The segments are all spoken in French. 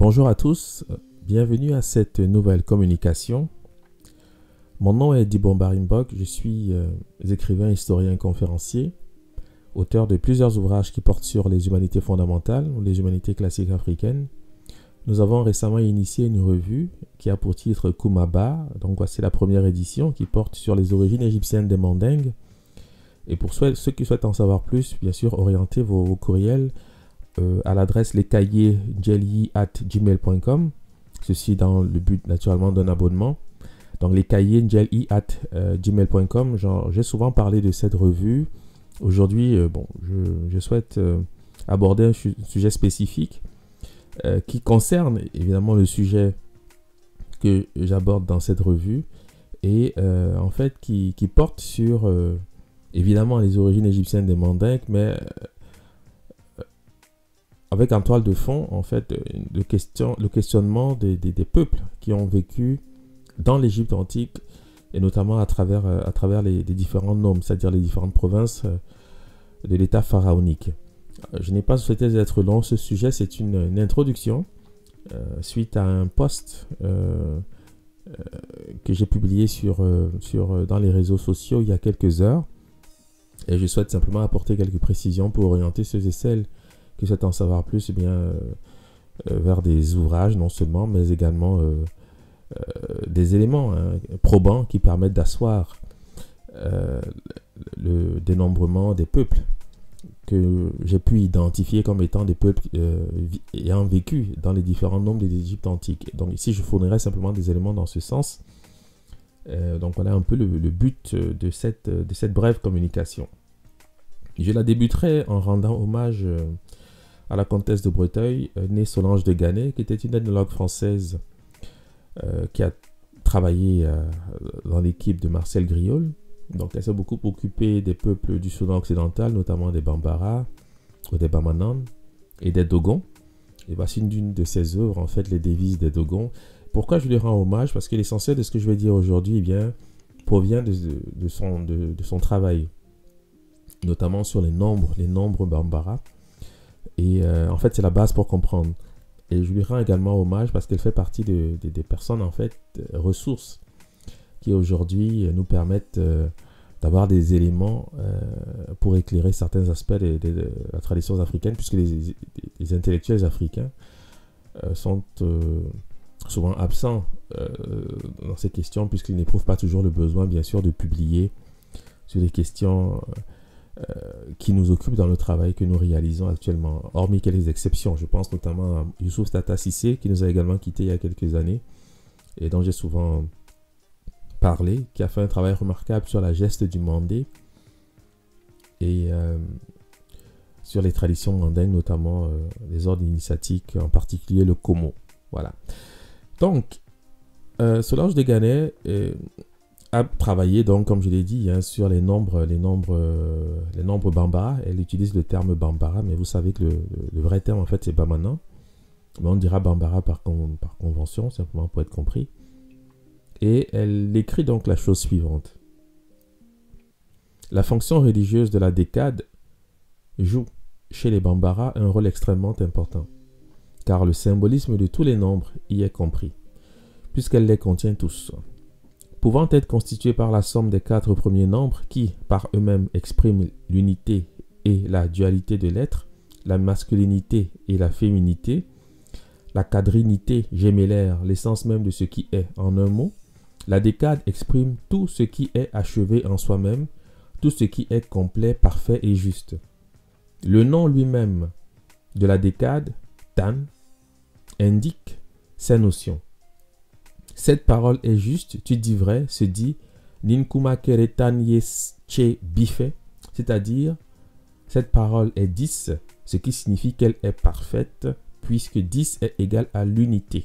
Bonjour à tous, bienvenue à cette nouvelle communication. Mon nom est Dibon Barimbok, je suis écrivain, historien et conférencier, auteur de plusieurs ouvrages qui portent sur les humanités fondamentales ou les humanités classiques africaines. Nous avons récemment initié une revue qui a pour titre Kumaba, donc voici la première édition qui porte sur les origines égyptiennes des Mandingues. Et pour ceux qui souhaitent en savoir plus, bien sûr, orientez vos courriels à l'adresse lescahiers@gmail.com, ceci dans le but naturellement d'un abonnement. Donc lescahiers@gmail.com, j'ai souvent parlé de cette revue. Aujourd'hui, je souhaite aborder un sujet spécifique qui concerne évidemment le sujet que j'aborde dans cette revue et en fait qui porte sur évidemment les origines égyptiennes des Mandingues, mais avec en toile de fond, en fait, le questionnement des peuples qui ont vécu dans l'Égypte antique, et notamment à travers les différents noms, c'est-à-dire les différentes provinces de l'État pharaonique. Je n'ai pas souhaité être long, ce sujet, c'est une introduction suite à un post que j'ai publié dans les réseaux sociaux il y a quelques heures, et je souhaite simplement apporter quelques précisions pour orienter ceux et celles qui souhaitent en savoir plus vers des ouvrages non seulement, mais également des éléments probants qui permettent d'asseoir le dénombrement des peuples que j'ai pu identifier comme étant des peuples ayant vécu dans les différents nombres de l'Égypte antique. Donc ici, je fournirai simplement des éléments dans ce sens. Donc voilà un peu le but de cette brève communication. Je la débuterai en rendant hommage à la comtesse de Breteuil, née Solange de Ganay, qui était une ethnologue française qui a travaillé dans l'équipe de Marcel Griol. Donc elle s'est beaucoup occupée des peuples du Soudan occidental, notamment des Bambara, ou des Bamanan et des Dogons. Et voici une de ses œuvres, en fait, les devises des Dogons. Pourquoi je lui rends hommage? Parce que l'essentiel de ce que je vais dire aujourd'hui provient de son travail, notamment sur les nombres Bambara. Et en fait, c'est la base pour comprendre. Et je lui rends également hommage parce qu'elle fait partie des personnes, en fait, ressources qui aujourd'hui nous permettent d'avoir des éléments pour éclairer certains aspects de la tradition africaine, puisque les intellectuels africains sont souvent absents dans ces questions, puisqu'ils n'éprouvent pas toujours le besoin, bien sûr, de publier sur les questions qui nous occupent dans le travail que nous réalisons actuellement, hormis quelques exceptions. Je pense notamment à Youssouf Tata Cissé, qui nous a également quittés il y a quelques années, et dont j'ai souvent parlé, qui a fait un travail remarquable sur la geste du Mandé, et sur les traditions mandingues, notamment les ordres initiatiques, en particulier le Komo. Voilà. Donc, Solange de Ganay a travaillé, donc, comme je l'ai dit, sur les nombres Bambara. Elle utilise le terme Bambara, mais vous savez que le vrai terme, en fait, c'est Bamanan. Mais on dira Bambara par convention, simplement pour être compris. Et elle écrit donc la chose suivante. La fonction religieuse de la décade joue, chez les Bambara, un rôle extrêmement important, car le symbolisme de tous les nombres y est compris, puisqu'elle les contient tous. Pouvant être constitués par la somme des 4 premiers nombres qui, par eux-mêmes, expriment l'unité et la dualité de l'être, la masculinité et la féminité, la quadrinité gémellaire, l'essence même de ce qui est en un mot, la décade exprime tout ce qui est achevé en soi-même, tout ce qui est complet, parfait et juste. Le nom lui-même de la décade, Tan, indique ces notions. Cette parole est juste, tu dis vrai, se dit Ninkuma Keretan Yesche Bife, c'est-à-dire cette parole est 10, ce qui signifie qu'elle est parfaite, puisque 10 est égal à l'unité.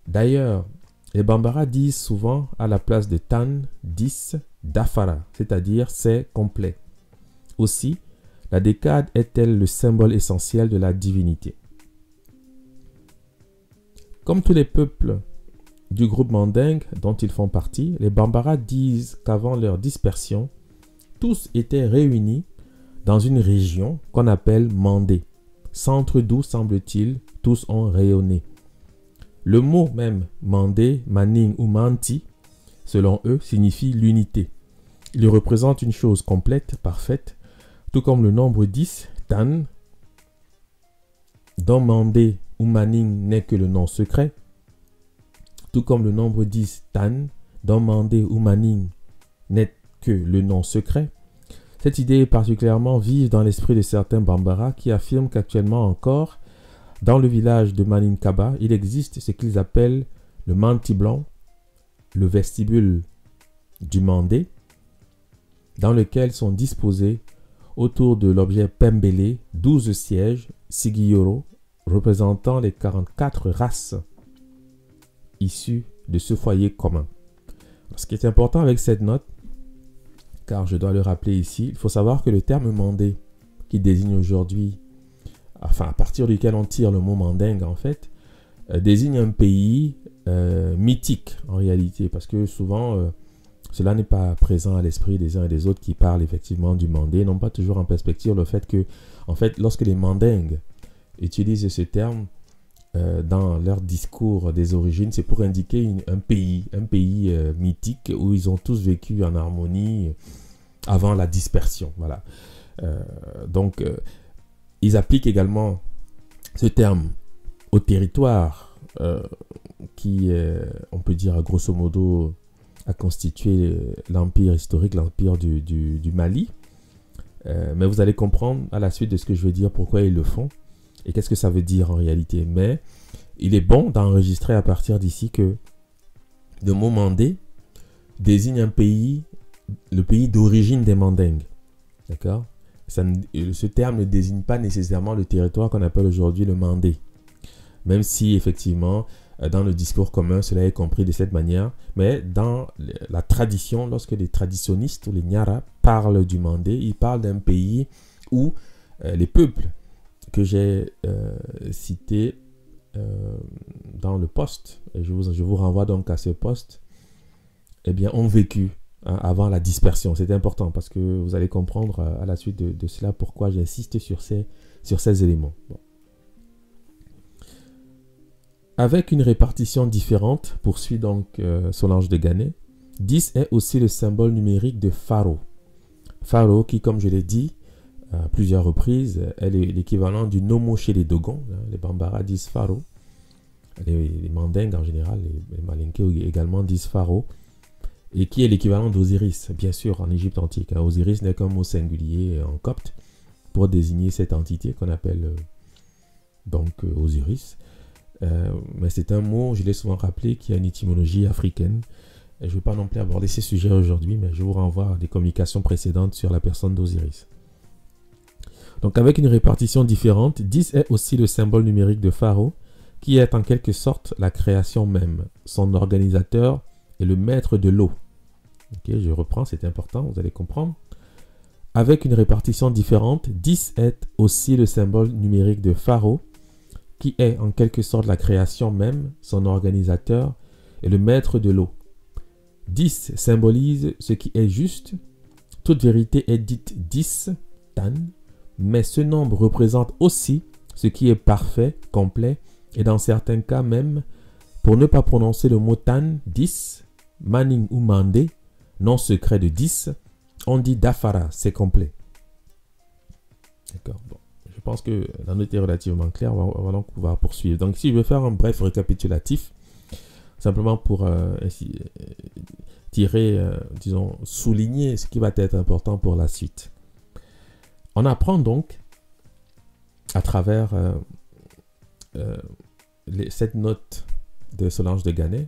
D'ailleurs, les Bambara disent souvent à la place de Tan, 10, Dafara, c'est-à-dire c'est complet. Aussi, la décade est-elle le symbole essentiel de la divinité. Comme tous les peuples du groupe Mandingue dont ils font partie, les Bambara disent qu'avant leur dispersion, tous étaient réunis dans une région qu'on appelle Mandé, centre d'où, semble-t-il, tous ont rayonné. Le mot même Mandé, Maning ou Manti, selon eux, signifie l'unité. Il représente une chose complète, parfaite, tout comme le nombre 10, Tan, dont Mandé ou Maning n'est que le nom secret, tout comme le nombre 10, Tan, dont Mandé ou Maning n'est que le nom secret. Cette idée est particulièrement vive dans l'esprit de certains Bambara qui affirment qu'actuellement encore, dans le village de Maninkaba, il existe ce qu'ils appellent le Manti blanc, le vestibule du Mandé, dans lequel sont disposés autour de l'objet Pembele 12 sièges Sigiyoro représentant les 44 races issues de ce foyer commun. Ce qui est important avec cette note, car je dois le rappeler ici, il faut savoir que le terme Mandé, qui désigne aujourd'hui, enfin à partir duquel on tire le mot Mandingue en fait, désigne un pays mythique en réalité, parce que souvent cela n'est pas présent à l'esprit des uns et des autres qui parlent effectivement du Mandé, n'ont pas toujours en perspective le fait que, en fait, lorsque les Mandingues utilisent ce terme dans leur discours des origines, c'est pour indiquer un pays mythique où ils ont tous vécu en harmonie avant la dispersion. Voilà. Donc, ils appliquent également ce terme au territoire qui, on peut dire, grosso modo, a constitué l'empire historique, l'empire du Mali. Mais vous allez comprendre à la suite de ce que je vais dire pourquoi ils le font et qu'est-ce que ça veut dire en réalité. Mais il est bon d'enregistrer à partir d'ici que le mot Mandé désigne un pays, le pays d'origine des Mandingues. D'accord ? Ce terme ne désigne pas nécessairement le territoire qu'on appelle aujourd'hui le Mandé. Même si effectivement, dans le discours commun, cela est compris de cette manière. Mais dans la tradition, lorsque les traditionnistes ou les Nyara parlent du Mandé, ils parlent d'un pays où les peuples que j'ai cités dans le poste, et je vous renvoie donc à ce poste, eh bien, ont vécu avant la dispersion. C'est important parce que vous allez comprendre à la suite de cela pourquoi j'insiste sur ces éléments. Bon. Avec une répartition différente, poursuit donc Solange de Ghané, 10 est aussi le symbole numérique de Faro. Faro qui, comme je l'ai dit à plusieurs reprises, est l'équivalent du Nomo chez les Dogons. Les Bambara disent Faro. Les Mandingues en général, les Malinké également disent Faro. Et qui est l'équivalent d'Osiris, bien sûr, en Égypte antique. Osiris n'est qu'un mot singulier en copte pour désigner cette entité qu'on appelle donc Osiris. Mais c'est un mot, je l'ai souvent rappelé, qui a une étymologie africaine. Et je ne vais pas non plus aborder ces sujets aujourd'hui, mais je vous renvoie à des communications précédentes sur la personne d'Osiris. Donc avec une répartition différente, 10 est aussi le symbole numérique de Pharaon, qui est en quelque sorte la création même, son organisateur et le maître de l'eau. Okay, je reprends, c'est important, vous allez comprendre. Avec une répartition différente, 10 est aussi le symbole numérique de Pharaon, qui est en quelque sorte la création même, son organisateur et le maître de l'eau. 10 symbolise ce qui est juste. Toute vérité est dite 10, tan, mais ce nombre représente aussi ce qui est parfait, complet, et dans certains cas même, pour ne pas prononcer le mot tan, 10, maning ou mandé, nom secret de 10, on dit dafara, c'est complet. D'accord, bon. Je pense que la note est relativement claire, on va donc pouvoir poursuivre. Donc ici, je vais faire un bref récapitulatif, simplement pour disons, souligner ce qui va être important pour la suite. On apprend donc, à travers cette note de Solange de Ghané,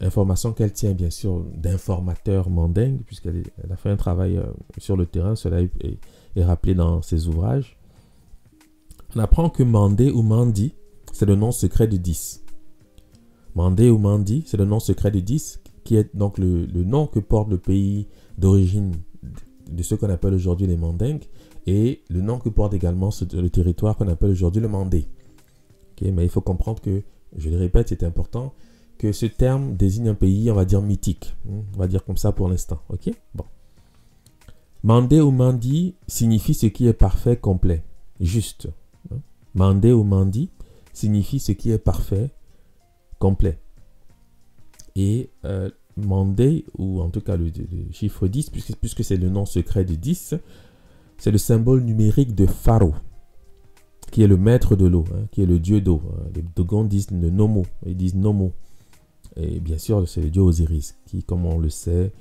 information qu'elle tient bien sûr d'informateur mandingue, puisqu'elle a fait un travail sur le terrain, cela est rappelé dans ses ouvrages. On apprend que Mandé ou Mandi, c'est le nom secret de 10. Mandé ou Mandi, c'est le nom secret de 10, qui est donc le nom que porte le pays d'origine de ce qu'on appelle aujourd'hui les Mandingues, et le nom que porte également le territoire qu'on appelle aujourd'hui le Mandé. Okay, mais il faut comprendre que, je le répète, c'est important, que ce terme désigne un pays, on va dire mythique. On va dire comme ça pour l'instant. Ok? Bon. Mandé ou Mandi signifie ce qui est parfait, complet. juste. Hein. Mandé ou mandi signifie ce qui est parfait, complet. Et mandé, ou en tout cas le chiffre 10, puisque c'est le nom secret de 10, c'est le symbole numérique de Pharaon, qui est le maître de l'eau, hein, qui est le dieu d'eau. Les Dogons disent le Nomo, ils disent Nomo. Et bien sûr, c'est le dieu Osiris, qui, comme on le sait,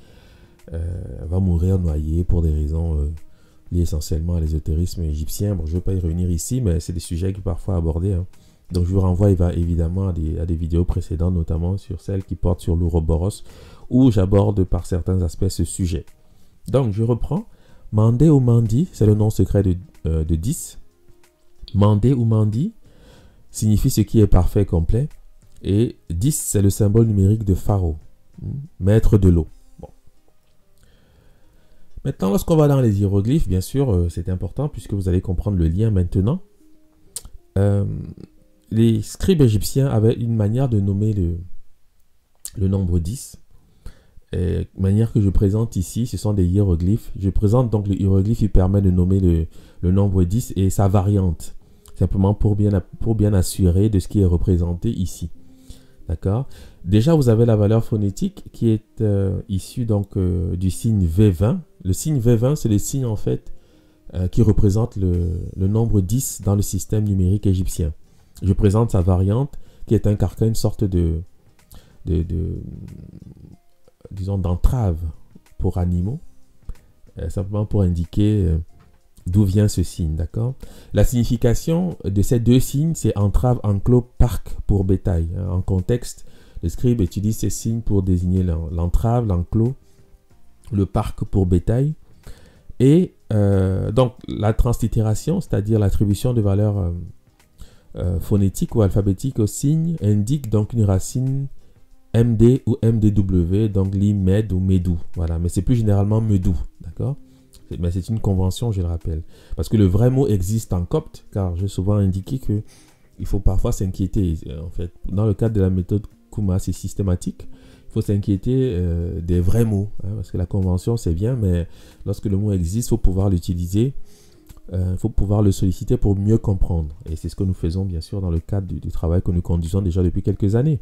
va mourir noyé pour des raisons liées essentiellement à l'ésotérisme égyptien. Bon, je ne vais pas y revenir ici, mais c'est des sujets qui sont parfois abordés. Hein. Donc, je vous renvoie évidemment à des vidéos précédentes, notamment sur celles qui portent sur l'Ouroboros, où j'aborde par certains aspects ce sujet. Donc, je reprends. Mandé ou Mandi, c'est le nom secret de 10. Mandé ou Mandi signifie ce qui est parfait, complet. Et 10, c'est le symbole numérique de Pharaon, maître de l'eau. Bon. Maintenant, lorsqu'on va dans les hiéroglyphes, bien sûr, c'est important puisque vous allez comprendre le lien maintenant. Les scribes égyptiens avaient une manière de nommer le nombre 10. Manière que je présente ici, ce sont des hiéroglyphes. Je présente donc le hiéroglyphe qui permet de nommer le nombre 10 et sa variante. Simplement pour bien assurer de ce qui est représenté ici. D'accord? Déjà, vous avez la valeur phonétique qui est issue donc du signe V20. Le signe V20, c'est le signe en fait qui représente le nombre 10 dans le système numérique égyptien. Je présente sa variante qui est un carcan, une sorte disons d'entrave pour animaux, simplement pour indiquer d'où vient ce signe, d'accord? La signification de ces deux signes, c'est entrave, enclos, parc pour bétail. Hein. En contexte, le scribe utilise ces signes pour désigner l'entrave, l'enclos, le parc pour bétail. Et donc, la translittération, c'est-à-dire l'attribution de valeurs phonétiques ou alphabétiques aux signes, indique donc une racine MD ou MDW, donc li, med ou medou. Voilà, mais c'est plus généralement medou, d'accord? Mais c'est une convention, je le rappelle. Parce que le vrai mot existe en copte, car j'ai souvent indiqué qu'il faut parfois s'inquiéter. En fait, dans le cadre de la méthode Kuma, c'est systématique. Il faut s'inquiéter des vrais mots. Hein, parce que la convention, c'est bien, mais lorsque le mot existe, il faut pouvoir l'utiliser. Il faut pouvoir le solliciter pour mieux comprendre. Et c'est ce que nous faisons, bien sûr, dans le cadre du travail que nous conduisons déjà depuis quelques années.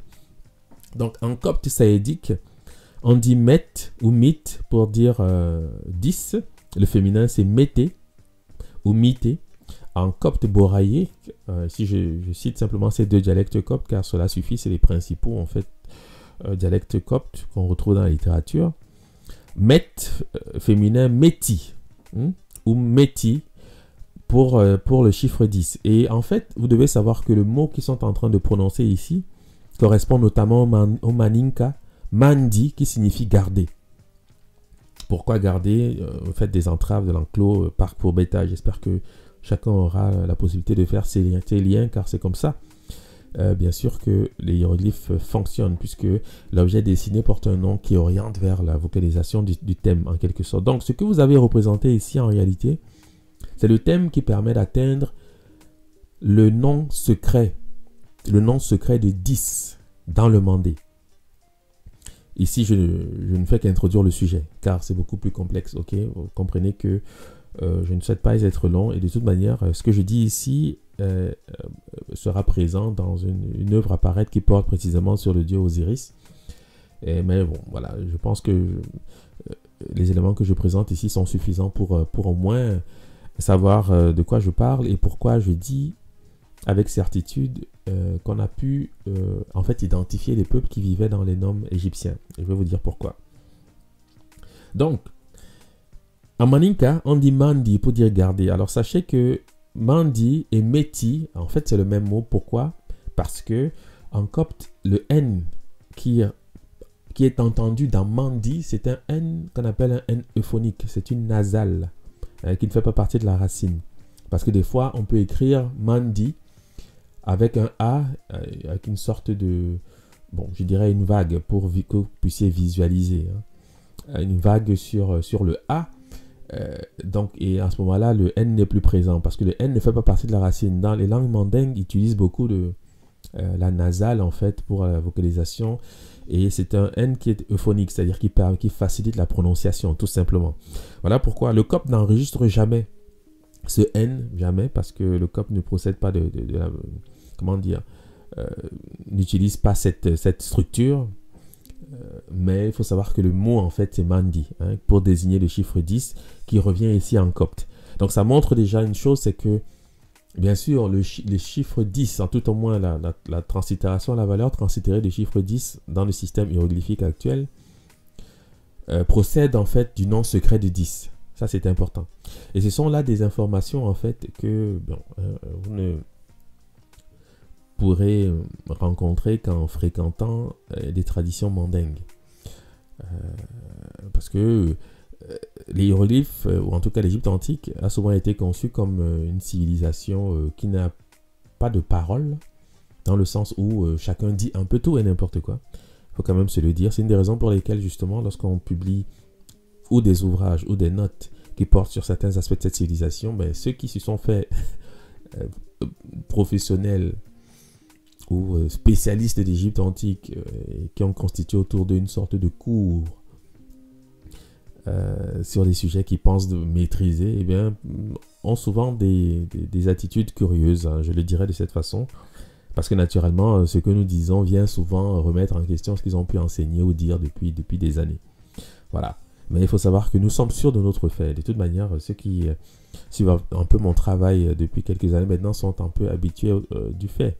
Donc, en copte saédique, on dit met ou mit pour dire 10. Le féminin, c'est mété ou mité. En copte boraïque, si je cite simplement ces deux dialectes coptes, car cela suffit, c'est les principaux en fait dialectes coptes qu'on retrouve dans la littérature. Met, féminin, méti ou méti pour le chiffre 10. Et en fait, vous devez savoir que le mot qu'ils sont en train de prononcer ici correspond notamment au maninka, mandi, qui signifie garder. Pourquoi garder? Vous faites des entraves de l'enclos, parc pour bétail. J'espère que chacun aura la possibilité de faire ces liens, car c'est comme ça. Bien sûr que les hiéroglyphes fonctionnent, puisque l'objet dessiné porte un nom qui oriente vers la vocalisation du thème, en quelque sorte. Donc, ce que vous avez représenté ici, en réalité, c'est le thème qui permet d'atteindre le nom secret de 10 dans le mandé. Ici, je ne fais qu'introduire le sujet, car c'est beaucoup plus complexe, ok? Vous comprenez que je ne souhaite pas être long, et de toute manière, ce que je dis ici sera présent dans une œuvre à paraître qui porte précisément sur le dieu Osiris. Mais bon, voilà, je pense que les éléments que je présente ici sont suffisants pour au moins savoir de quoi je parle et pourquoi je dis avec certitude qu'on a pu en fait identifier les peuples qui vivaient dans les noms égyptiens. Je vais vous dire pourquoi. Donc, en maninka, on dit mandi pour dire garder. Alors sachez que mandi et meti, en fait c'est le même mot. Pourquoi? Parce que en copte, le N qui est entendu dans mandi, c'est un N qu'on appelle un N euphonique. C'est une nasale qui ne fait pas partie de la racine. Parce que des fois, on peut écrire mandi avec un A, avec une sorte de, bon, je dirais une vague pour que vous puissiez visualiser. Hein. Une vague sur le A. Donc, et à ce moment-là, le N n'est plus présent parce que le N ne fait pas partie de la racine. Dans les langues mandingues, ils utilisent beaucoup la nasale en fait pour la vocalisation. Et c'est un N qui est euphonique, c'est-à-dire qui facilite la prononciation, tout simplement. Voilà pourquoi le copte n'enregistre jamais ce N, jamais, parce que le COP ne procède pas de la... Comment dire, n'utilise pas cette structure. Mais il faut savoir que le mot, en fait, c'est Mandi, hein, pour désigner le chiffre 10, qui revient ici en copte. Donc, ça montre déjà une chose, c'est que, bien sûr, le chiffre 10, en tout au moins la translittération, la valeur translittérée du chiffre 10 dans le système hiéroglyphique actuel, procède, en fait, du nom secret de 10. Ça, c'est important. Et ce sont là des informations, en fait, que bon, vous ne pourrez rencontrer qu'en fréquentant des traditions mandingues. Parce que les hiéroglyphes, ou en tout cas l'Égypte antique, a souvent été conçue comme une civilisation qui n'a pas de parole, dans le sens où chacun dit un peu tout et n'importe quoi. Il faut quand même se le dire. C'est une des raisons pour lesquelles, justement, lorsqu'on publie ou des ouvrages ou des notes qui portent sur certains aspects de cette civilisation, ben, ceux qui se sont faits professionnels ou spécialistes d'Égypte antique qui ont constitué autour d'une sorte de cours sur des sujets qu'ils pensent de maîtriser, eh bien, ont souvent des attitudes curieuses, hein, je le dirais de cette façon, parce que naturellement, ce que nous disons vient souvent remettre en question ce qu'ils ont pu enseigner ou dire depuis des années. Voilà. Mais il faut savoir que nous sommes sûrs de notre fait. De toute manière, ceux qui suivent un peu mon travail depuis quelques années maintenant sont un peu habitués du fait.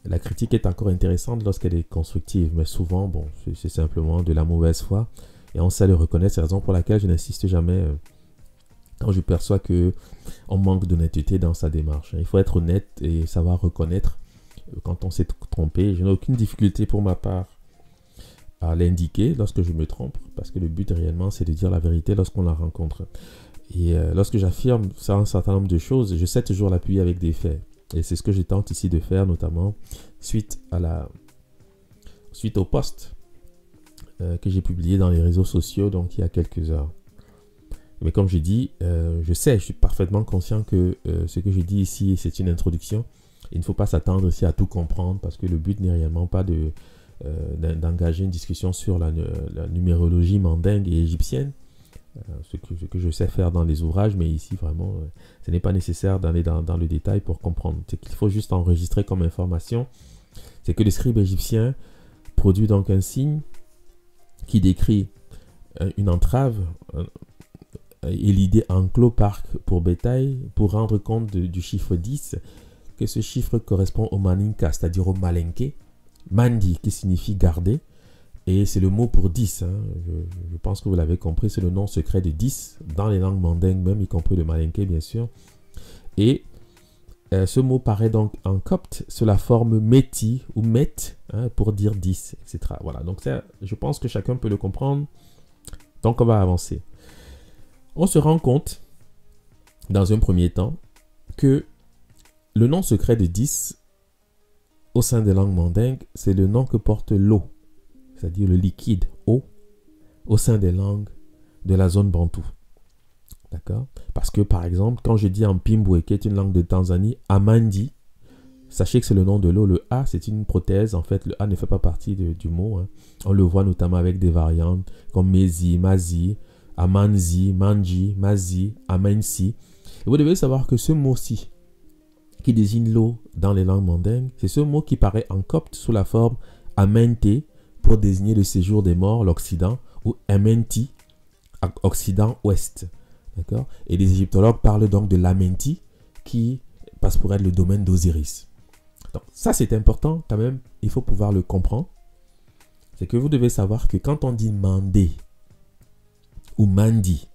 La critique est encore intéressante lorsqu'elle est constructive, mais souvent, bon, c'est simplement de la mauvaise foi. Et on sait le reconnaître, c'est la raison pour laquelle je n'insiste jamais quand je perçois qu'on manque d'honnêteté dans sa démarche. Il faut être honnête et savoir reconnaître quand on s'est trompé. Je n'ai aucune difficulté pour ma part à l'indiquer lorsque je me trompe, parce que le but réellement, c'est de dire la vérité lorsqu'on la rencontre. Et lorsque j'affirme un certain nombre de choses, je sais toujours l'appuyer avec des faits. Et c'est ce que je tente ici de faire, notamment suite au post que j'ai publié dans les réseaux sociaux, donc il y a quelques heures. Mais comme je dis, je suis parfaitement conscient que ce que je dis ici, c'est une introduction. Il ne faut pas s'attendre ici à tout comprendre, parce que le but n'est réellement pas d'engager une discussion sur la numérologie mandingue et égyptienne. Ce que je sais faire dans les ouvrages, mais ici vraiment ce n'est pas nécessaire d'aller dans le détail pour comprendre. Ce qu'il faut juste enregistrer comme information, c'est que le scribe égyptien produit donc un signe qui décrit une entrave et l'idée enclos-parc pour bétail, pour rendre compte du chiffre 10, que ce chiffre correspond au maninka, c'est-à-dire au malinké, mandi qui signifie garder. Et c'est le mot pour 10, hein. Je pense que vous l'avez compris, c'est le nom secret de 10, dans les langues mandingues même, y compris le malinké bien sûr. Et ce mot paraît donc en copte sous la forme meti ou met, hein, pour dire 10, etc. Voilà, donc ça, je pense que chacun peut le comprendre. Donc on va avancer. On se rend compte, dans un premier temps, que le nom secret de 10, au sein des langues mandingues, c'est le nom que porte l'eau, c'est-à-dire le liquide eau, au sein des langues de la zone bantou. D'accord? Parce que, par exemple, quand je dis en Pimbwe, qui est une langue de Tanzanie, Amandi, sachez que c'est le nom de l'eau. Le A, c'est une prothèse. En fait, le A ne fait pas partie du mot, hein. On le voit notamment avec des variantes comme Mezi, Mazi, Amanzi, Manji, Mazi, Amensi. Et vous devez savoir que ce mot-ci, qui désigne l'eau dans les langues mandingues, c'est ce mot qui paraît en copte sous la forme Amente, pour désigner le séjour des morts, l'Occident, ou Amenti, Occident-Ouest. D'accord? Et les égyptologues parlent donc de l'Amenti, qui passe pour être le domaine d'Osiris. Donc ça, c'est important quand même, il faut pouvoir le comprendre. C'est que vous devez savoir que quand on dit Mandé ou Mandi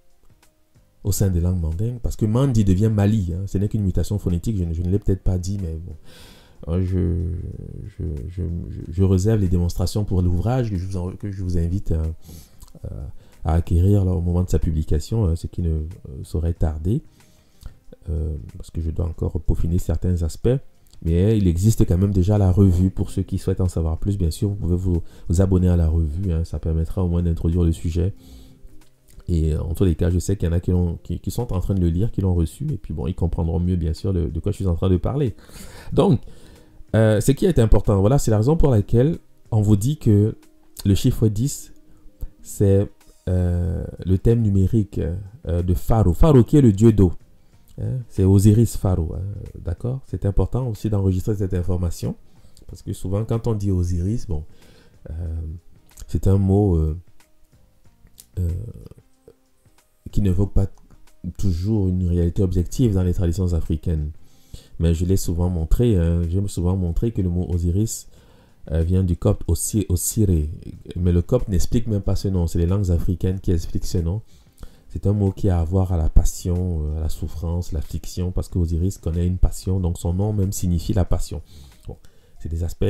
au sein des langues mandingues, parce que Mandi devient Mali, hein, ce n'est qu'une mutation phonétique, je ne l'ai peut-être pas dit, mais bon. Je réserve les démonstrations pour l'ouvrage que je vous invite à acquérir là, au moment de sa publication, ce qui ne saurait tarder, parce que je dois encore peaufiner certains aspects, mais il existe quand même déjà la revue. Pour ceux qui souhaitent en savoir plus, bien sûr, vous pouvez vous abonner à la revue, hein, ça permettra au moins d'introduire le sujet. Et en tous les cas, je sais qu'il y en a qui sont en train de le lire, qui l'ont reçu, et puis bon, ils comprendront mieux, bien sûr, de quoi je suis en train de parler. Donc, ce qui est important, voilà, c'est la raison pour laquelle on vous dit que le chiffre 10, c'est le thème numérique de Pharaon. Pharaon qui est le dieu d'eau. Hein, c'est Osiris Pharaon. Hein, d'accord? C'est important aussi d'enregistrer cette information. Parce que souvent, quand on dit Osiris, bon, c'est un mot qui n'évoque pas toujours une réalité objective dans les traditions africaines. Mais je l'ai souvent montré, hein, j'ai souvent montré que le mot Osiris vient du copte Osiré. Mais le copte n'explique même pas ce nom, c'est les langues africaines qui expliquent ce nom. C'est un mot qui a à voir à la passion, à la souffrance, l'affliction, parce que Osiris connaît une passion, donc son nom même signifie la passion. Bon, c'est des aspects,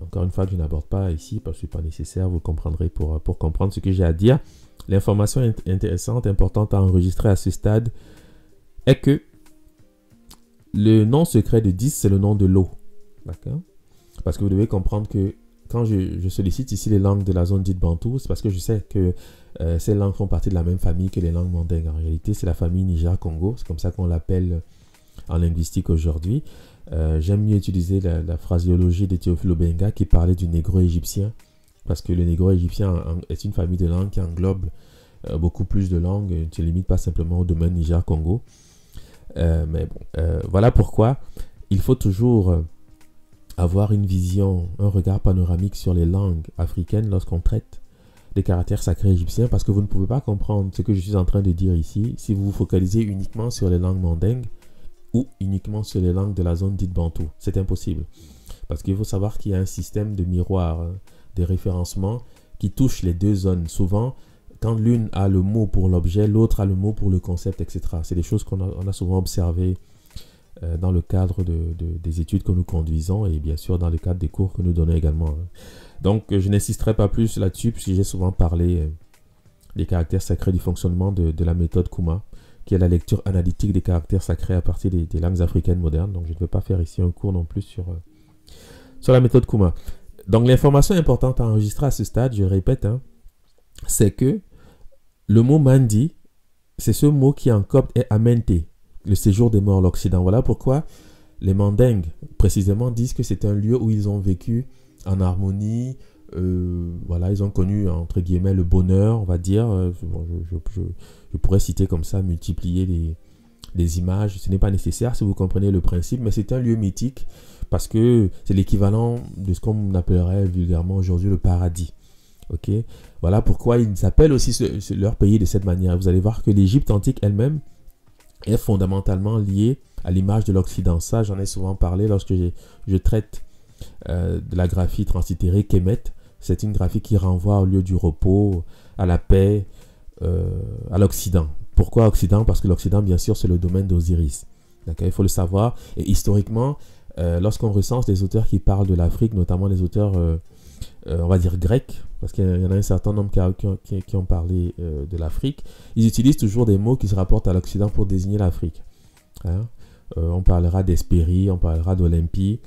encore une fois, que je n'aborde pas ici, parce que ce n'est pas nécessaire, vous comprendrez pour comprendre ce que j'ai à dire. L'information intéressante, importante à enregistrer à ce stade, est que le nom secret de 10, c'est le nom de l'eau. D'accord? Parce que vous devez comprendre que quand je sollicite ici les langues de la zone dite Bantou, c'est parce que je sais que ces langues font partie de la même famille que les langues mandingues. En réalité, c'est la famille Niger-Congo. C'est comme ça qu'on l'appelle en linguistique aujourd'hui. J'aime mieux utiliser la phraséologie de Théophile Obenga qui parlait du négro-égyptien. Parce que le négro-égyptien est une famille de langues qui englobe beaucoup plus de langues. Ne se limite pas simplement au domaine Niger-Congo. Mais bon, voilà pourquoi il faut toujours avoir une vision, un regard panoramique sur les langues africaines lorsqu'on traite des caractères sacrés égyptiens, parce que vous ne pouvez pas comprendre ce que je suis en train de dire ici si vous vous focalisez uniquement sur les langues mandingues ou uniquement sur les langues de la zone dite Bantou. C'est impossible. Parce qu'il faut savoir qu'il y a un système de miroir, de référencement qui touche les deux zones. Souvent, quand l'une a le mot pour l'objet, l'autre a le mot pour le concept, etc. C'est des choses qu'on a souvent observées dans le cadre des études que nous conduisons et bien sûr dans le cadre des cours que nous donnons également. Donc, je n'insisterai pas plus là-dessus puisque j'ai souvent parlé des caractères sacrés du fonctionnement de la méthode Kuma, qui est la lecture analytique des caractères sacrés à partir des langues africaines modernes. Donc, je ne vais pas faire ici un cours non plus sur la méthode Kuma. Donc, l'information importante à enregistrer à ce stade, je le répète, hein, c'est que le mot Mandi, c'est ce mot qui en copte est Amente, le séjour des morts, l'Occident. Voilà pourquoi les Mandingues, précisément, disent que c'est un lieu où ils ont vécu en harmonie. Voilà, ils ont connu, entre guillemets, le bonheur, on va dire. Je pourrais citer comme ça, multiplier les images. Ce n'est pas nécessaire si vous comprenez le principe, mais c'est un lieu mythique parce que c'est l'équivalent de ce qu'on appellerait vulgairement aujourd'hui le paradis. Ok, voilà pourquoi ils s'appellent aussi leur pays de cette manière. Vous allez voir que l'Égypte antique elle-même est fondamentalement liée à l'image de l'Occident. Ça, j'en ai souvent parlé lorsque je traite de la graphie translittérée Kemet. C'est une graphie qui renvoie au lieu du repos, à la paix, à l'Occident. Pourquoi Occident? Parce que l'Occident, bien sûr, c'est le domaine d'Osiris. Il faut le savoir. Et historiquement, lorsqu'on recense les auteurs qui parlent de l'Afrique, notamment les auteurs, on va dire grecs, parce qu'il y en a un certain nombre qui ont parlé de l'Afrique, ils utilisent toujours des mots qui se rapportent à l'Occident pour désigner l'Afrique. Hein? On parlera d'Hespérie, on parlera d'Olympie.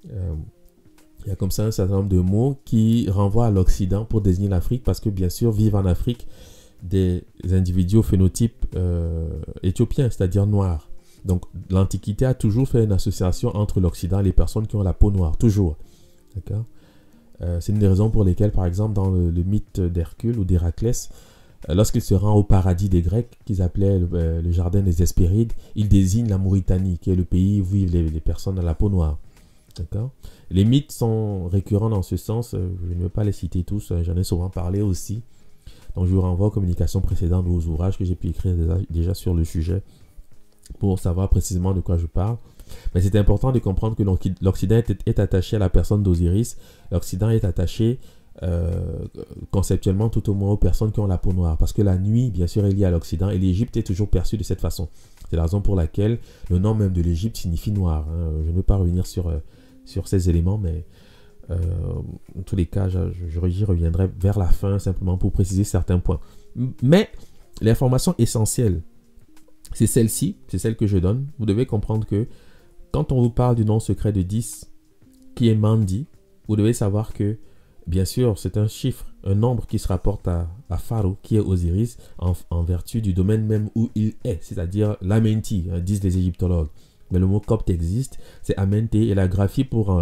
Il y a comme ça un certain nombre de mots qui renvoient à l'Occident pour désigner l'Afrique, parce que bien sûr vivent en Afrique des individus au phénotype éthiopien, c'est-à-dire noirs. Donc l'Antiquité a toujours fait une association entre l'Occident et les personnes qui ont la peau noire, toujours. D'accord? C'est une des raisons pour lesquelles, par exemple, dans le mythe d'Hercule ou d'Héraclès, lorsqu'il se rend au paradis des Grecs, qu'ils appelaient le jardin des Hespérides, il désigne la Mauritanie, qui est le pays où vivent les personnes à la peau noire. D'accord? Les mythes sont récurrents dans ce sens, je ne vais pas les citer tous, j'en ai souvent parlé aussi. Donc je vous renvoie aux communications précédentes ou aux ouvrages que j'ai pu écrire déjà sur le sujet pour savoir précisément de quoi je parle. Mais c'est important de comprendre que l'Occident est attaché à la personne d'Osiris. L'Occident est attaché conceptuellement tout au moins aux personnes qui ont la peau noire. Parce que la nuit, bien sûr, est liée à l'Occident et l'Égypte est toujours perçue de cette façon. C'est la raison pour laquelle le nom même de l'Égypte signifie noir. Hein. Je ne veux pas revenir sur ces éléments, mais en tous les cas, j'y reviendrai vers la fin simplement pour préciser certains points. Mais l'information essentielle, c'est celle-ci, c'est celle que je donne. Vous devez comprendre que quand on vous parle du nom secret de 10, qui est Mandi, vous devez savoir que, bien sûr, c'est un chiffre, un nombre qui se rapporte à Pharaon, qui est Osiris, en vertu du domaine même où il est, c'est-à-dire l'Amenti, hein, disent les égyptologues. Mais le mot copte existe, c'est Amente, et la graphie pour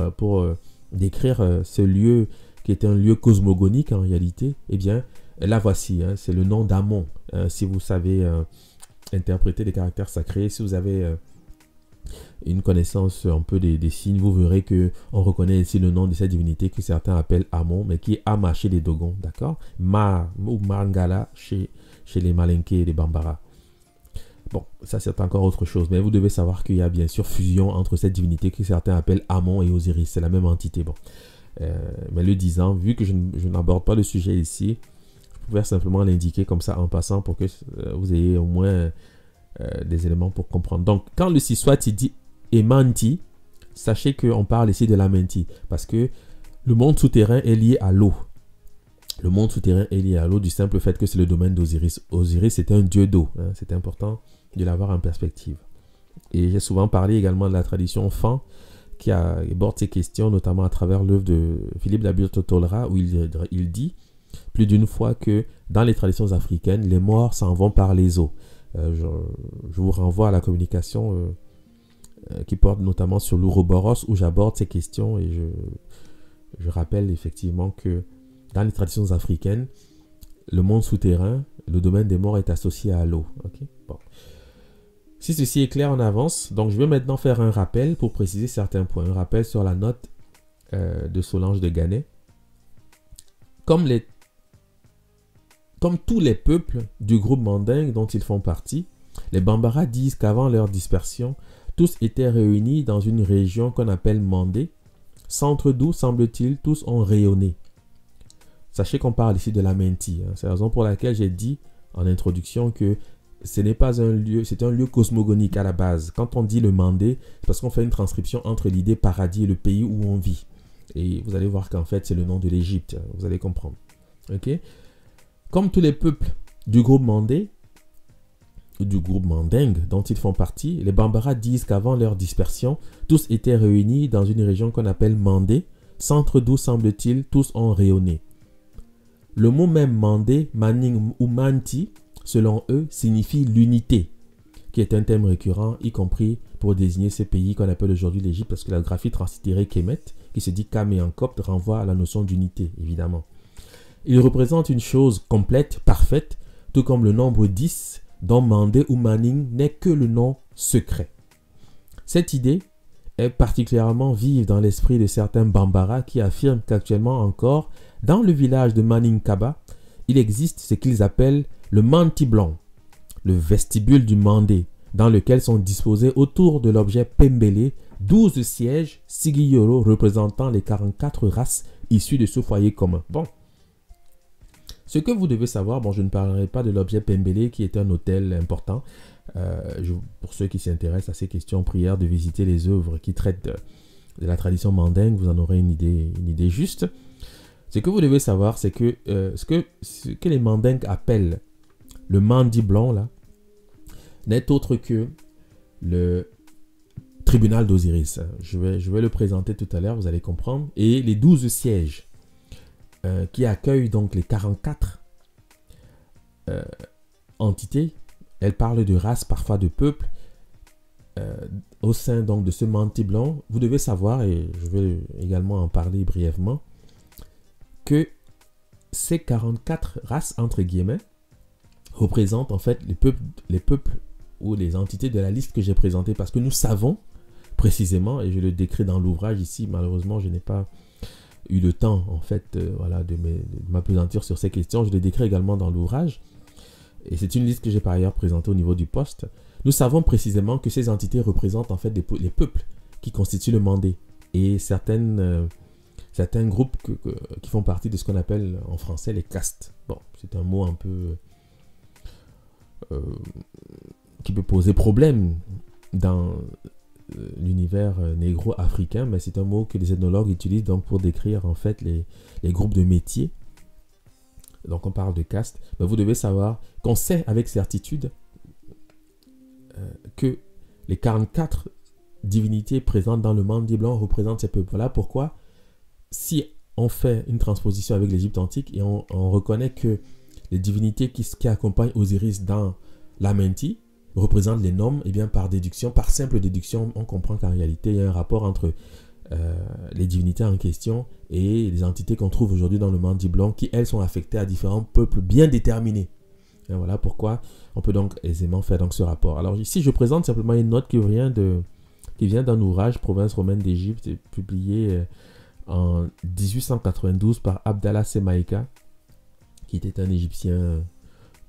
décrire ce lieu qui est un lieu cosmogonique en réalité, eh bien, La voici, hein, c'est le nom d'Amon. Si vous savez interpréter les caractères sacrés, si vous avez une connaissance un peu des signes, vous verrez que on reconnaît ici le nom de cette divinité que certains appellent Amon, mais qui est Ama chez les Dogons, d'accord? Ma ou Mangala chez les Malinké et les Bambara. Bon, ça c'est encore autre chose, mais vous devez savoir qu'il y a bien sûr fusion entre cette divinité que certains appellent Amon et Osiris, c'est la même entité. Bon, mais le disant, vu que je n'aborde pas le sujet ici, je pouvais simplement l'indiquer comme ça en passant pour que vous ayez au moins des éléments pour comprendre. Donc, quand le Siswat dit Emanti, sachez qu'on parle ici de la Menti, parce que le monde souterrain est lié à l'eau. Le monde souterrain est lié à l'eau du simple fait que c'est le domaine d'Osiris. Osiris est un dieu d'eau, hein, c'est important de l'avoir en perspective. Et j'ai souvent parlé également de la tradition Fan, qui aborde ces questions, notamment à travers l'œuvre de Philippe Labutte-Tolra, où il dit plus d'une fois que dans les traditions africaines, les morts s'en vont par les eaux. Je vous renvoie à la communication qui porte notamment sur l'Ouroboros, où j'aborde ces questions et je rappelle effectivement que dans les traditions africaines, le monde souterrain, le domaine des morts est associé à l'eau. Okay? Bon. Si ceci est clair, on avance. Donc, je vais maintenant faire un rappel pour préciser certains points. Un rappel sur la note de Solange de Ganay. Comme tous les peuples du groupe mandingue dont ils font partie, les Bambara disent qu'avant leur dispersion, tous étaient réunis dans une région qu'on appelle Mandé, centre d'où, semble-t-il, tous ont rayonné. Sachez qu'on parle ici de la Menti. Hein. C'est la raison pour laquelle j'ai dit en introduction que ce n'est pas un lieu, c'est un lieu cosmogonique à la base. Quand on dit le Mandé, c'est parce qu'on fait une transcription entre l'idée paradis et le pays où on vit. Et vous allez voir qu'en fait, c'est le nom de l'Égypte. Vous allez comprendre. Ok? Comme tous les peuples du groupe Mandé, du groupe mandingue dont ils font partie, les Bambara disent qu'avant leur dispersion, tous étaient réunis dans une région qu'on appelle Mandé, centre d'où, semble-t-il, tous ont rayonné. Le mot même Mandé, Maning ou Manti, selon eux, signifie l'unité, qui est un thème récurrent, y compris pour désigner ces pays qu'on appelle aujourd'hui l'Égypte, parce que la graphie translitérée Kemet, qui se dit Kame en copte, renvoie à la notion d'unité, évidemment. Il représente une chose complète, parfaite, tout comme le nombre 10, dont Mandé ou Manning n'est que le nom secret. Cette idée est particulièrement vive dans l'esprit de certains Bambara qui affirment qu'actuellement encore, dans le village de Manning Kaba, il existe ce qu'ils appellent le Manti blanc, le vestibule du Mandé, dans lequel sont disposés autour de l'objet Pembele 12 sièges Sigiyoro représentant les 44 races issues de ce foyer commun. Bon. Ce que vous devez savoir, bon, je ne parlerai pas de l'objet Pembele qui est un hôtel important. Pour ceux qui s'intéressent à ces questions, prière de visiter les œuvres qui traitent de la tradition mandingue, vous en aurez une idée juste. Ce que vous devez savoir, c'est que ce que les mandingues appellent le mandi blanc, là, n'est autre que le tribunal d'Osiris. Je vais le présenter tout à l'heure, vous allez comprendre. Et les 12 sièges qui accueillent donc les 44 entités, elles parlent de races, parfois de peuples, au sein donc de ce manti blanc. Vous devez savoir, et je vais également en parler brièvement, que ces 44 races, entre guillemets, représentent en fait les peuples ou les entités de la liste que j'ai présentée, parce que nous savons précisément, et je le décris dans l'ouvrage ici, malheureusement je n'ai pas eu le temps en fait voilà, de m'appesantir sur ces questions, je le décris également dans l'ouvrage, et c'est une liste que j'ai par ailleurs présentée au niveau du poste. Nous savons précisément que ces entités représentent en fait les peuples qui constituent le Mandé, et certains groupes qui font partie de ce qu'on appelle en français les castes. Bon, c'est un mot un peu qui peut poser problème dans l'univers négro-africain, mais c'est un mot que les ethnologues utilisent donc pour décrire en fait les groupes de métiers. Donc on parle de castes, mais vous devez savoir qu'on sait avec certitude que les 44 divinités présentes dans le Mandi blanc représentent ces peuples. Voilà pourquoi, si on fait une transposition avec l'Égypte antique et on reconnaît que les divinités qui accompagnent Osiris dans la Menti représentent les noms, et bien par déduction, par simple déduction, on comprend qu'en réalité il y a un rapport entre les divinités en question et les entités qu'on trouve aujourd'hui dans le Mandi blanc qui, elles, sont affectées à différents peuples bien déterminés. Et voilà pourquoi on peut donc aisément faire donc ce rapport. Alors ici, je présente simplement une note qui vient d'un ouvrage, Province romaine d'Égypte, publié en 1892 par Abdallah Semaïka, qui était un Égyptien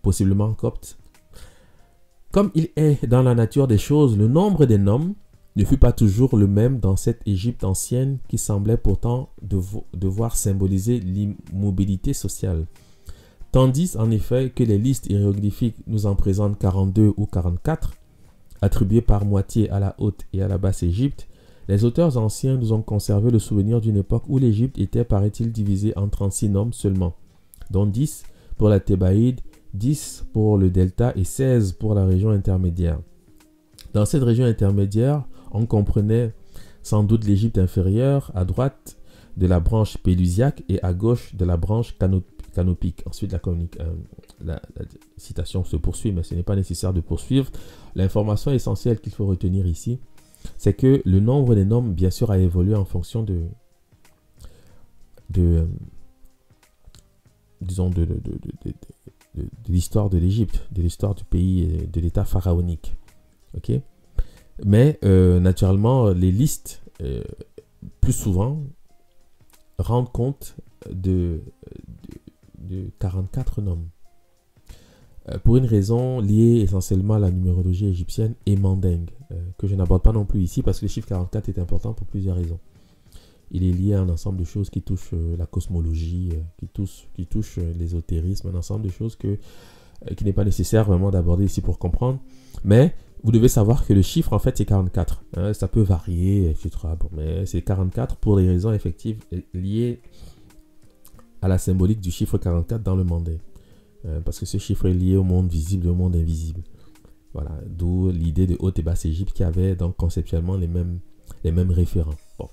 possiblement copte. Comme il est dans la nature des choses, le nombre des noms ne fut pas toujours le même dans cette Égypte ancienne qui semblait pourtant devoir symboliser l'immobilité sociale. Tandis en effet que les listes hiéroglyphiques nous en présentent 42 ou 44, attribuées par moitié à la Haute et à la Basse Égypte, les auteurs anciens nous ont conservé le souvenir d'une époque où l'Égypte était, paraît-il, divisée en 36 noms seulement, dont 10 pour la Thébaïde, 10 pour le delta et 16 pour la région intermédiaire. Dans cette région intermédiaire, on comprenait sans doute l'Égypte inférieure, à droite de la branche pélusiaque et à gauche de la branche canopique. Ensuite, la citation se poursuit, mais ce n'est pas nécessaire de poursuivre. L'information essentielle qu'il faut retenir ici, c'est que le nombre des noms, bien sûr, a évolué en fonction de l'histoire de l'Égypte, de l'histoire du pays, de l'état pharaonique. Ok? Mais naturellement, les listes, plus souvent, rendent compte de 44 noms. Pour une raison liée essentiellement à la numérologie égyptienne et mandingue, que je n'aborde pas non plus ici parce que le chiffre 44 est important pour plusieurs raisons. Il est lié à un ensemble de choses qui touchent la cosmologie, qui touchent l'ésotérisme, un ensemble de choses qui n'est pas nécessaire vraiment d'aborder ici pour comprendre. Mais vous devez savoir que le chiffre, en fait, c'est 44. Hein, ça peut varier, etc. Bon, mais c'est 44 pour des raisons effectives liées à la symbolique du chiffre 44 dans le mandé. Parce que ce chiffre est lié au monde visible et au monde invisible. Voilà, d'où l'idée de Haute et Basse Égypte qui avait donc conceptuellement les mêmes référents. Bon.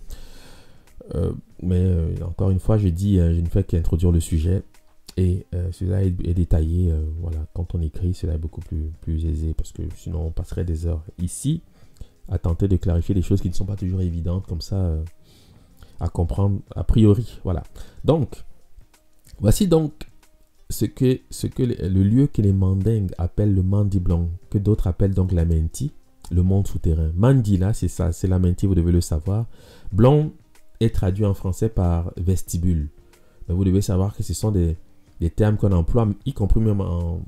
Mais encore une fois, je ne fais qu'introduire le sujet et cela est détaillé. Voilà, quand on écrit, cela est beaucoup plus aisé parce que sinon on passerait des heures ici à tenter de clarifier des choses qui ne sont pas toujours évidentes comme ça à comprendre a priori. Voilà. Donc, voici donc ce que le lieu que les Mandingues appellent le Mandi blanc, que d'autres appellent donc la Menti, le monde souterrain. Mandi là, c'est ça, c'est la Menti, vous devez le savoir. Blanc est traduit en français par vestibule. Mais vous devez savoir que ce sont des termes qu'on emploie, y compris même en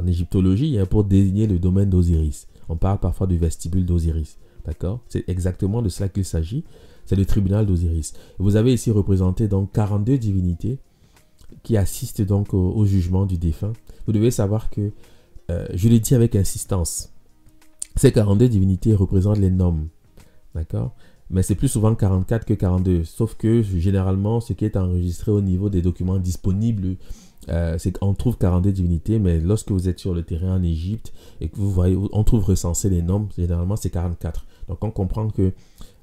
égyptologie, hein, pour désigner le domaine d'Osiris. On parle parfois du vestibule d'Osiris. D'accord? C'est exactement de cela qu'il s'agit. C'est le tribunal d'Osiris. Vous avez ici représenté donc 42 divinités qui assistent donc au jugement du défunt. Vous devez savoir que, je l'ai dit avec insistance, ces 42 divinités représentent les noms. D'accord? Mais c'est plus souvent 44 que 42. Sauf que généralement, ce qui est enregistré au niveau des documents disponibles, c'est qu'on trouve 42 divinités, mais lorsque vous êtes sur le terrain en Égypte et que vous voyez, on trouve recensé les noms, généralement c'est 44. Donc on comprend que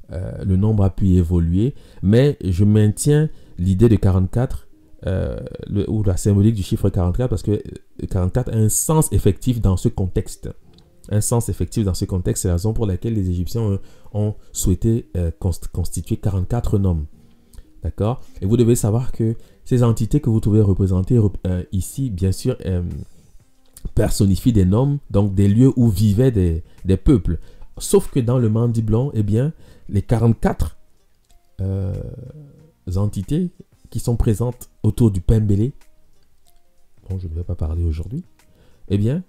le nombre a pu évoluer, mais je maintiens l'idée de 44 ou la symbolique du chiffre 44 parce que 44 a un sens effectif dans ce contexte. Un sens effectif dans ce contexte, c'est la raison pour laquelle les Égyptiens ont souhaité constituer 44 noms. D'accord? Et vous devez savoir que ces entités que vous trouvez représentées ici, bien sûr, personnifient des noms, donc des lieux où vivaient des peuples. Sauf que dans le Mandi blanc, eh bien, les 44 entités qui sont présentes autour du Pembélé, dont je ne vais pas parler aujourd'hui, eh bien,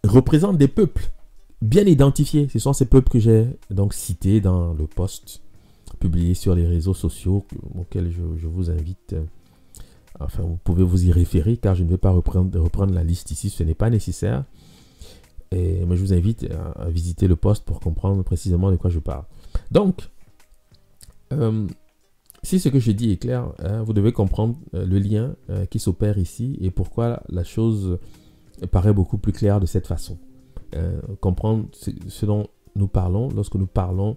représentent des peuples bien identifiés. Ce sont ces peuples que j'ai donc cités dans le post publié sur les réseaux sociaux auxquels je vous invite. Enfin, vous pouvez vous y référer car je ne vais pas reprendre la liste ici, ce n'est pas nécessaire. Mais je vous invite à visiter le post pour comprendre précisément de quoi je parle. Donc, si ce que je dis est clair, hein, vous devez comprendre le lien qui s'opère ici et pourquoi la chose paraît beaucoup plus claire de cette façon. Comprendre ce dont nous parlons lorsque nous parlons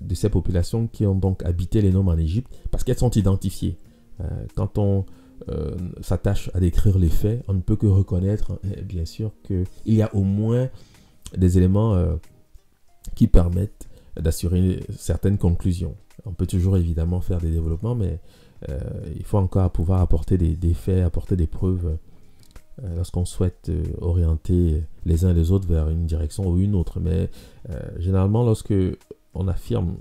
de ces populations qui ont donc habité les noms en Égypte, parce qu'elles sont identifiées. Quand on s'attache à décrire les faits, on ne peut que reconnaître, bien sûr, qu'il y a au moins des éléments qui permettent d'assurer certaines conclusions. On peut toujours évidemment faire des développements, mais il faut encore pouvoir apporter des faits, apporter des preuves lorsqu'on souhaite orienter les uns et les autres vers une direction ou une autre. Mais généralement, lorsque on affirme,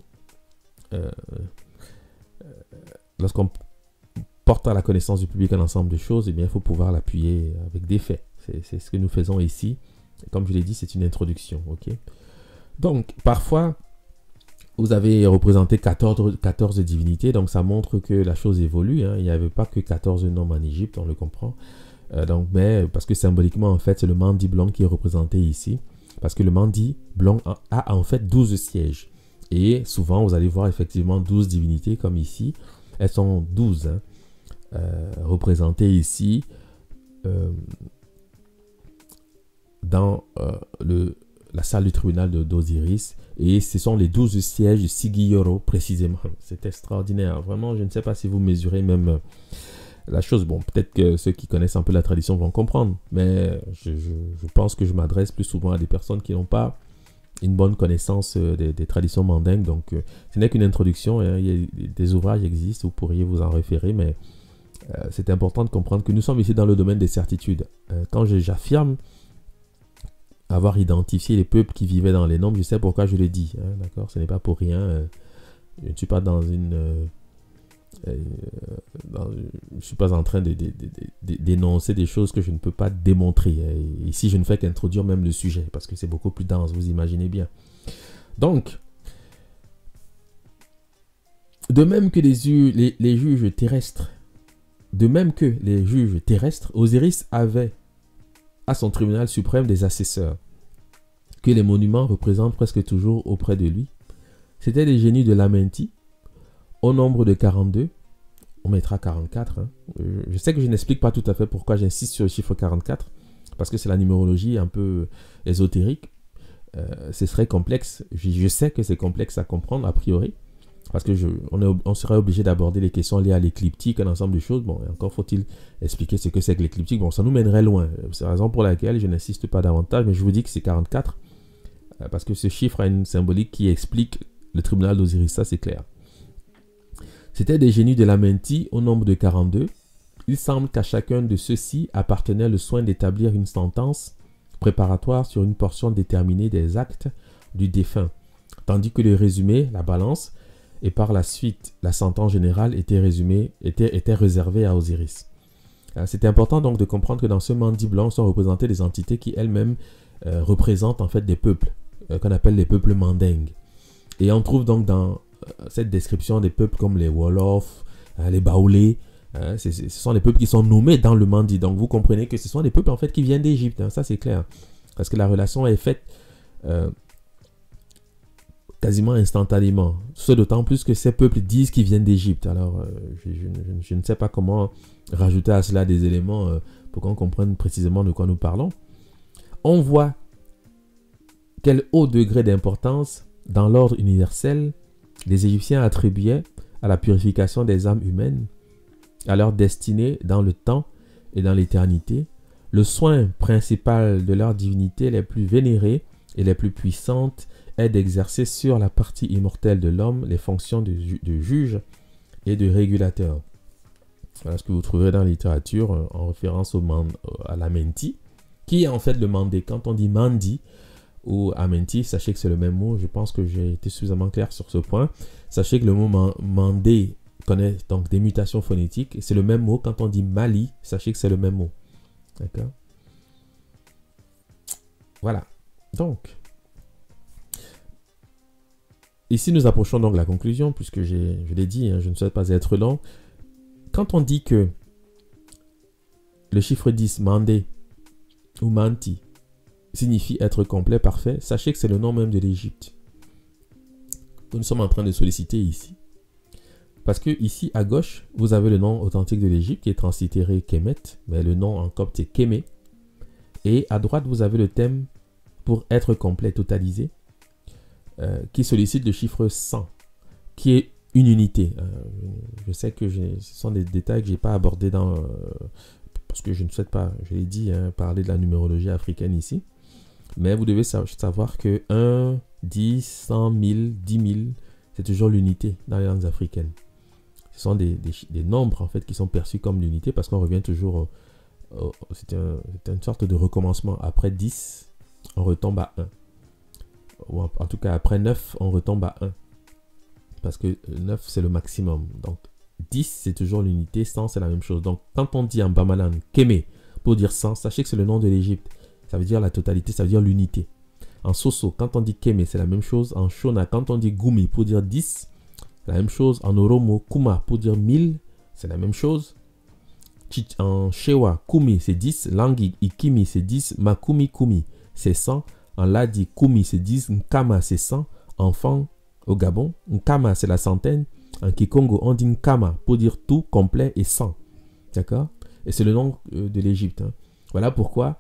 lorsqu'on porte à la connaissance du public un ensemble de choses, eh bien, il faut pouvoir l'appuyer avec des faits. C'est ce que nous faisons ici. Comme je l'ai dit, c'est une introduction. Okay. Donc, parfois, vous avez représenté 14 divinités, donc ça montre que la chose évolue. Hein. Il n'y avait pas que 14 noms en Égypte, on le comprend. Mais parce que symboliquement, en fait, c'est le Mandi blanc qui est représenté ici. Parce que le Mandi blanc a en fait 12 sièges. Et souvent, vous allez voir effectivement 12 divinités, comme ici. Elles sont 12, hein, représentées ici dans la salle du tribunal d'Osiris. Et ce sont les 12 sièges Sigiyoro, précisément. C'est extraordinaire. Vraiment, je ne sais pas si vous mesurez même la chose. Bon, peut-être que ceux qui connaissent un peu la tradition vont comprendre. Mais je pense que je m'adresse plus souvent à des personnes qui n'ont pas une bonne connaissance des traditions mandingues. Donc, ce n'est qu'une introduction. Hein. Il y a des ouvrages existent, vous pourriez vous en référer. Mais c'est important de comprendre que nous sommes ici dans le domaine des certitudes. Quand j'affirme avoir identifié les peuples qui vivaient dans les nombres, je sais pourquoi je le dis, hein, d'accord, ce n'est pas pour rien. Je ne suis pas dans une je suis pas en train d'énoncer des choses que je ne peux pas démontrer. Et ici, je ne fais qu'introduire même le sujet parce que c'est beaucoup plus dense, vous imaginez bien. Donc, de même que les juges terrestres, Osiris avait à son tribunal suprême des assesseurs que les monuments représentent presque toujours auprès de lui. C'était des génies de l'Amenti, au nombre de 42. On mettra 44. Hein. Je sais que je n'explique pas tout à fait pourquoi j'insiste sur le chiffre 44, parce que c'est la numérologie un peu ésotérique. Ce serait complexe. Je sais que c'est complexe à comprendre a priori, parce que on serait obligé d'aborder les questions liées à l'écliptique, un ensemble de choses. Bon, et encore faut-il expliquer ce que c'est que l'écliptique. Bon, ça nous mènerait loin. C'est la raison pour laquelle je n'insiste pas davantage, mais je vous dis que c'est 44, parce que ce chiffre a une symbolique qui explique le tribunal d'Osiris, ça c'est clair. C'était des génies de l'Amenti au nombre de 42. Il semble qu'à chacun de ceux-ci appartenait le soin d'établir une sentence préparatoire sur une portion déterminée des actes du défunt, tandis que le résumé, la balance, et par la suite la sentence générale était réservée à Osiris. C'est important donc de comprendre que dans ce Mandi blanc sont représentées des entités qui elles-mêmes représentent en fait des peuples, qu'on appelle les peuples mandingues. Et on trouve donc dans cette description des peuples comme les Wolofs, les Baoulés, ce sont des peuples qui sont nommés dans le Mandi. Donc vous comprenez que ce sont des peuples en fait qui viennent d'Égypte, hein, ça c'est clair. Parce que la relation est faite quasiment instantanément. Ce d'autant plus que ces peuples disent qu'ils viennent d'Égypte. Alors je ne sais pas comment rajouter à cela des éléments pour qu'on comprenne précisément de quoi nous parlons. On voit quel haut degré d'importance dans l'ordre universel les Égyptiens attribuaient à la purification des âmes humaines, à leur destinée dans le temps et dans l'éternité. Le soin principal de leurs divinités les plus vénérées et les plus puissantes est d'exercer sur la partie immortelle de l'homme les fonctions de juge et de régulateur. Voilà ce que vous trouverez dans la littérature en référence à l'Amenti, qui est en fait le Mandé. Quand on dit Mandi ou Amenti, sachez que c'est le même mot. Je pense que j'ai été suffisamment clair sur ce point. Sachez que le mot Mandé connaît donc des mutations phonétiques. C'est le même mot. Quand on dit Mali, sachez que c'est le même mot. D'accord? Voilà. Donc, ici nous approchons donc de la conclusion, puisque je l'ai dit, hein, je ne souhaite pas être long. Quand on dit que le chiffre 10, Mandé ou Manti, signifie être complet, parfait, sachez que c'est le nom même de l'Égypte que nous sommes en train de solliciter ici. Parce que ici, à gauche, vous avez le nom authentique de l'Égypte qui est translittéré Kemet, mais le nom en copte est Kémé. Et à droite, vous avez le thème pour être complet, totalisé, qui sollicite le chiffre 100, qui est une unité. Je sais que ce sont des détails que je n'ai pas abordés parce que je ne souhaite pas, je l'ai dit, parler de la numérologie africaine ici. Mais vous devez savoir que 1, 10, 100 000, 10 000, c'est toujours l'unité dans les langues africaines. Ce sont des nombres en fait qui sont perçus comme l'unité parce qu'on revient toujours, c'est une sorte de recommencement. Après 10, on retombe à 1. Ou en tout cas, après 9, on retombe à 1. Parce que 9, c'est le maximum. Donc, 10, c'est toujours l'unité. 100, c'est la même chose. Donc, quand on dit en Bamalan, Kémé, pour dire 100, sachez que c'est le nom de l'Égypte. Ça veut dire la totalité, ça veut dire l'unité. En Soso, quand on dit Kémé, c'est la même chose. En Shona, quand on dit Goumi pour dire 10, c'est la même chose. En Oromo, Kuma pour dire 1000, c'est la même chose. En Shewa, Kumi, c'est 10. Langi, Ikimi, c'est 10. Makumi, Kumi, c'est 100. En Ladi, Kumi, c'est 10. Nkama, c'est 100. Enfant, au Gabon, Nkama, c'est la centaine. En Kikongo, on dit Nkama pour dire tout, complet et 100. D'accord? Et c'est le nom de l'Égypte. Hein. Voilà pourquoi,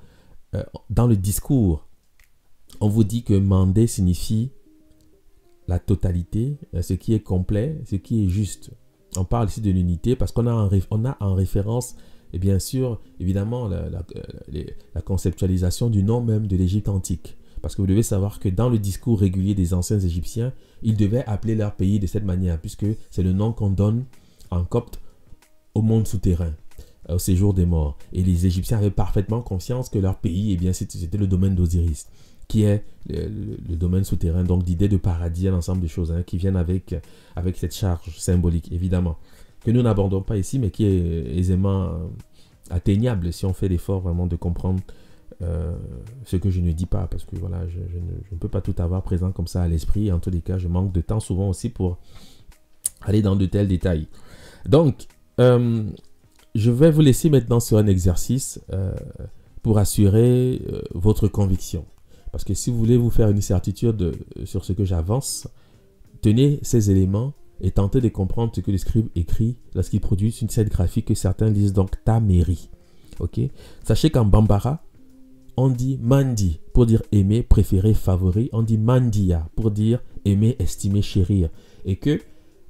dans le discours, on vous dit que Mandé signifie la totalité, ce qui est complet, ce qui est juste. On parle ici de l'unité parce qu'on a en référence, et bien sûr, évidemment, la conceptualisation du nom même de l'Égypte antique. Parce que vous devez savoir que dans le discours régulier des anciens Égyptiens, ils devaient appeler leur pays de cette manière, puisque c'est le nom qu'on donne en copte au monde souterrain, au séjour des morts. Et les Égyptiens avaient parfaitement conscience que leur pays, eh bien, c'était le domaine d'Osiris, qui est le domaine souterrain, donc d'idées de paradis, un ensemble de choses hein, qui viennent avec cette charge symbolique, évidemment, que nous n'abordons pas ici, mais qui est aisément atteignable si on fait l'effort vraiment de comprendre ce que je ne dis pas, parce que voilà, je ne peux pas tout avoir présent comme ça à l'esprit. En tous les cas, je manque de temps souvent aussi pour aller dans de tels détails. Donc, je vais vous laisser maintenant sur un exercice pour assurer votre conviction. Parce que si vous voulez vous faire une certitude sur ce que j'avance, tenez ces éléments et tentez de comprendre ce que le scribe écrit lorsqu'il produit cette graphique que certains lisent donc Tameri. Ok? Sachez qu'en Bambara, on dit Mandi pour dire aimer, préférer, favori. On dit Mandia pour dire aimer, estimer, chérir. Et que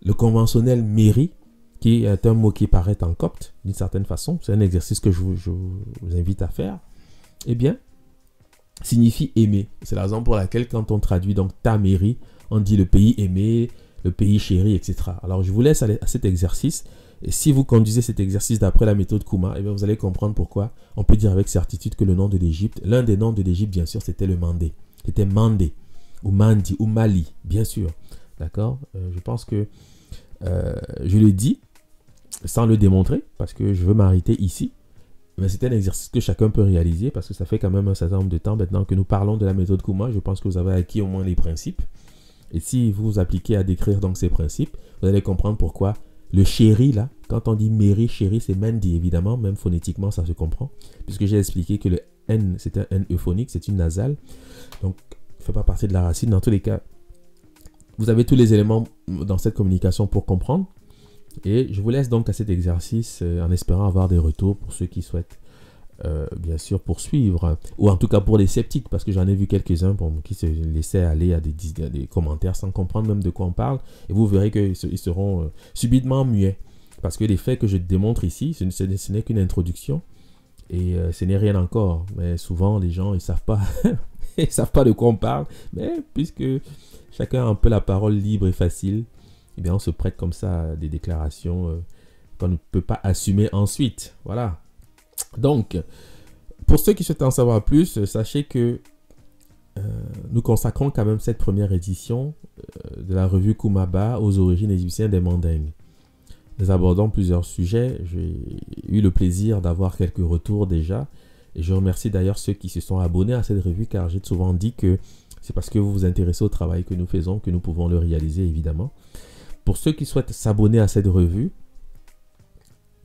le conventionnel Meri, qui est un mot qui paraît en copte d'une certaine façon, c'est un exercice que je vous invite à faire, eh bien, signifie aimer. C'est la raison pour laquelle quand on traduit donc Tameri, on dit le pays aimé, le pays chéri, etc. Alors je vous laisse aller à cet exercice. Et si vous conduisez cet exercice d'après la méthode Kuma, eh bien vous allez comprendre pourquoi on peut dire avec certitude que le nom de l'Égypte, l'un des noms de l'Égypte, bien sûr, c'était le Mandé. C'était Mandé, ou Mandi, ou Mali, bien sûr. D'accord? Je pense que je le dis sans le démontrer, parce que je veux m'arrêter ici. Mais c'est un exercice que chacun peut réaliser, parce que ça fait quand même un certain nombre de temps maintenant que nous parlons de la méthode Kuma. Je pense que vous avez acquis au moins les principes. Et si vous vous appliquez à décrire donc ces principes, vous allez comprendre pourquoi le chéri, là, quand on dit Meri, chéri, c'est Mandi, évidemment, même phonétiquement, ça se comprend, puisque j'ai expliqué que le N, c'est un N euphonique, c'est une nasale, donc, il ne fait pas partie de la racine. Dans tous les cas, vous avez tous les éléments dans cette communication pour comprendre, et je vous laisse donc à cet exercice en espérant avoir des retours pour ceux qui souhaitent, bien sûr, poursuivre, ou en tout cas pour les sceptiques, parce que j'en ai vu quelques-uns qui se laissaient aller à des commentaires sans comprendre même de quoi on parle, et vous verrez qu'ils seront subitement muets, parce que les faits que je démontre ici, ce n'est qu'une introduction, et ce n'est rien encore, mais souvent les gens, ils ne savent pas, ils savent pas de quoi on parle, mais puisque chacun a un peu la parole libre et facile, eh bien on se prête comme ça à des déclarations qu'on ne peut pas assumer ensuite, voilà. Donc, pour ceux qui souhaitent en savoir plus, sachez que nous consacrons quand même cette première édition de la revue Kumaba aux origines égyptiennes des Mandingues. Nous abordons plusieurs sujets. J'ai eu le plaisir d'avoir quelques retours déjà. Et je remercie d'ailleurs ceux qui se sont abonnés à cette revue, car j'ai souvent dit que c'est parce que vous vous intéressez au travail que nous faisons que nous pouvons le réaliser, évidemment. Pour ceux qui souhaitent s'abonner à cette revue,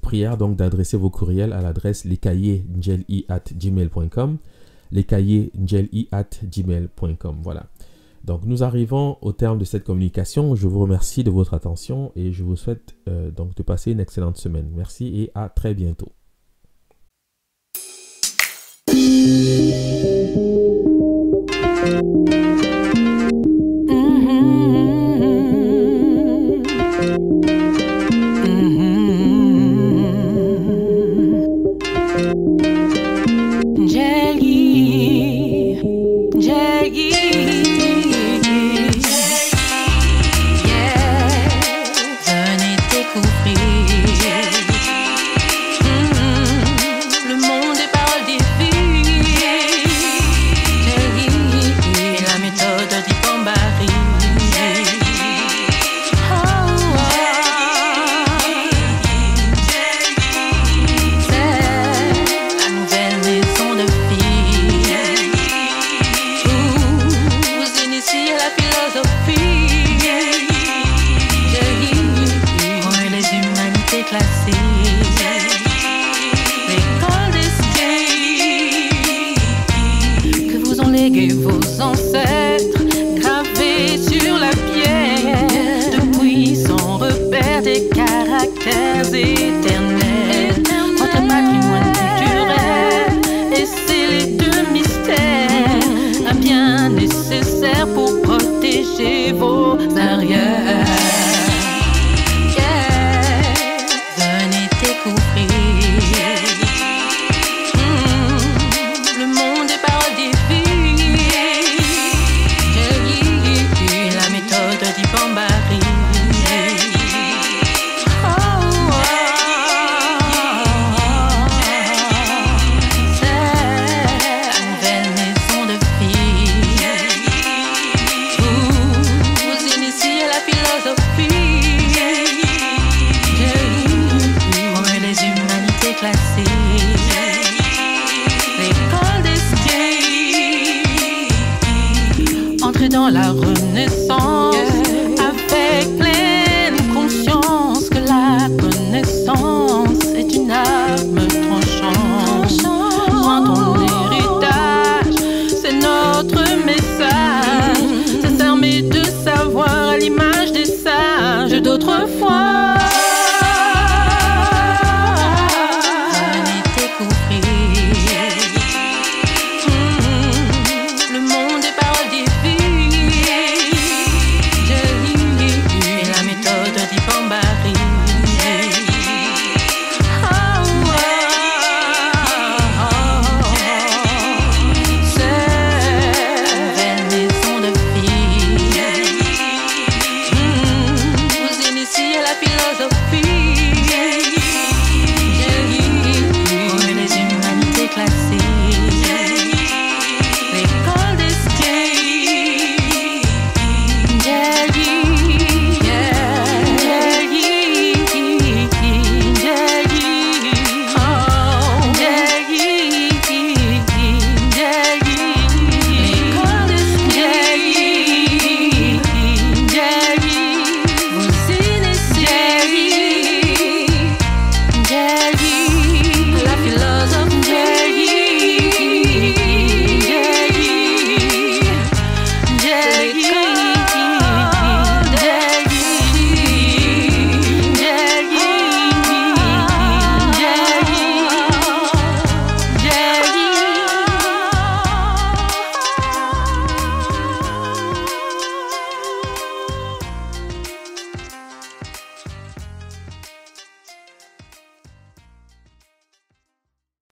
prière donc d'adresser vos courriels à l'adresse lescahiers@gmail.com, lescahiers@gmail.com. Voilà. Donc nous arrivons au terme de cette communication. Je vous remercie de votre attention et je vous souhaite donc de passer une excellente semaine. Merci et à très bientôt. philosophie. Pour les humanités classées. L'école d'esprit que vous ont légué vos ancêtres, gravés sur la pierre, depuis son repère des caractères éternels. Votre patrimoine culturel, et c'est les deux mystères, bien nécessaires pour protéger vos arrières.